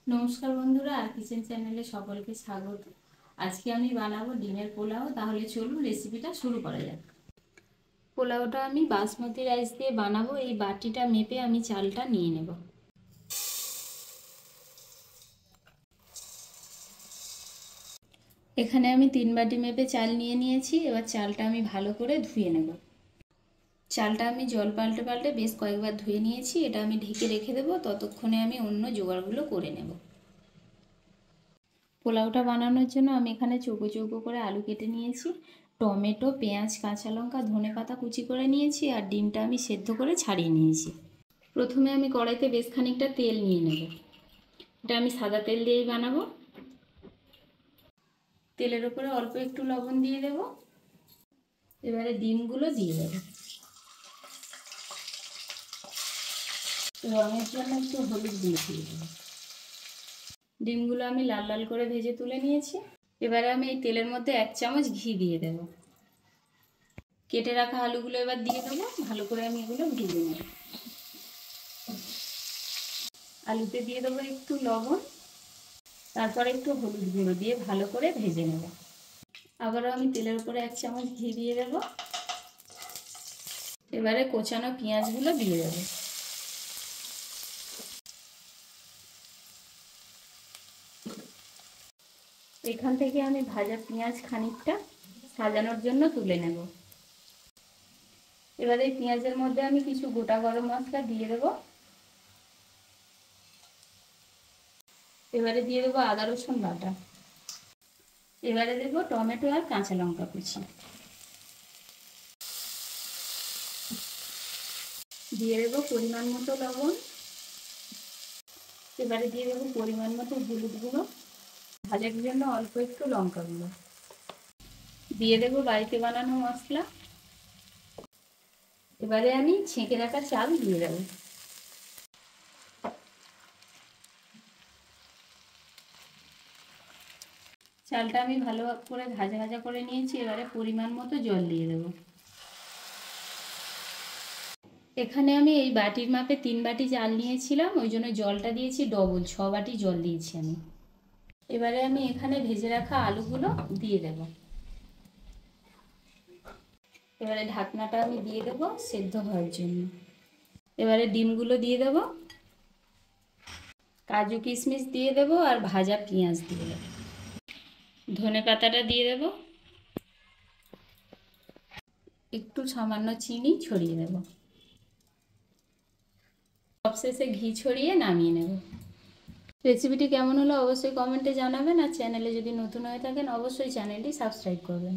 নমস্কার বন্ধুরা, আর কিচেন চ্যানেলে সকলকে স্বাগত। আজকে আমি বানাবো ডিমের পোলাও। তাহলে চলুন রেসিপিটা শুরু করা যাক। পোলাওটা আমি বাসমতি রাইস দিয়ে বানাবো। এই বাটিটা মেপে আমি চালটা নিয়ে নেব। এখানে আমি 3 বাটি মেপে চাল নিয়ে নিয়েছি। এবার চালটা আমি ভালো করে ধুয়ে নেব। চালটা আমি জল পাল্টে পাল্টে বেশ কয়েকবার ধুয়ে নিয়েছি। এটা আমি ঢেকে রেখে দেবো, ততক্ষণে আমি অন্য জোগাড়গুলো করে নেব। পোলাওটা বানানোর জন্য আমি এখানে চৌকো চৌকো করে আলু কেটে নিয়েছি, টমেটো, পেঁয়াজ, কাঁচা লঙ্কা, ধনেপাতা কুচি করে নিয়েছি, আর ডিমটা আমি সেদ্ধ করে ছাড়িয়ে নিয়েছি। প্রথমে আমি কড়াইতে বেশ খানিকটা তেল নিয়ে নেব। এটা আমি সাদা তেল দিয়েই বানাবো। তেলের উপরে অল্প একটু লবণ দিয়ে দেব। এবারে ডিমগুলো দিয়ে দেব। রঙের জন্য একটু হলুদ দিয়ে দেব। ডিমগুলো আমি লাল লাল করে ভেজে তুলে নিয়েছি। এবারে আমি এই তেলের মধ্যে 1 চামচ ঘি দিয়ে দেব। কেটে রাখা আলুগুলো এবার দিয়ে দেবো। ভালো করে আমি এগুলো ভেজে নেব। আলুতে দিয়ে দেবো একটু লবণ, তারপর একটু হলুদ গুঁড়ো দিয়ে ভালো করে ভেজে নেব। আবারও আমি তেলের উপরে 1 চামচ ঘি দিয়ে দেব। এবারে কোচানো পেঁয়াজগুলো দিয়ে দেব। এখান থেকে আমি ভাজা পেঁয়াজ খানিকটা সাজানোর জন্য তুলে নেব। এবারে এই পেঁয়াজের মধ্যে আমি কিছু গোটা গরম মশলা দিয়ে দেব। এবারে দিয়ে দেবো আদা রসুন বাটা। এবারে দেবো টমেটো আর কাঁচা লঙ্কা কুচি। দিয়ে দেবো পরিমাণ মতো লবণ। এবারে দিয়ে দেবো পরিমাণ মতো হলুদ গুঁড়ো, ভাজার জন্য অল্প একটু লঙ্কা গুঁড়ো। দিয়ে দেবো বাড়িতে বানানো মশলা। এবারে আমি ছেঁকে রাখা চাল দিয়ে দেবো। চালটা আমি ভালো করে ভাজা ভাজা করে নিয়েছি। এবারে পরিমাণ মতো জল দিয়ে দেবো। এখানে আমি এই বাটির মাপে 3 বাটি চাল নিয়েছিলাম, ওই জন্য জলটা দিয়েছি ডবল, 6 বাটি জল দিয়েছি আমি। এবারে আমি এখানে ভেজে রাখা আলুগুলো দিয়ে দেব। এবারে ঢাকনাটা আমি দিয়ে দেব সেদ্ধ হওয়ার জন্য। এবারে ডিমগুলো দিয়ে দেব, কাজু কিশমিশ দিয়ে দেব, আর ভাজা পেঁয়াজ দিয়ে দেব। ধনেপাতাটা দিয়ে দেব, একটু সামান্য চিনি ছড়িয়ে দেব। সবশেষে ঘি ছড়িয়ে নামিয়ে নেব। রেসিপিটি কেমন হলো অবশ্যই কমেন্টে জানাবেন, আর চ্যানেলে যদি নতুন হয়ে থাকেন অবশ্যই চ্যানেলটি সাবস্ক্রাইব করবেন।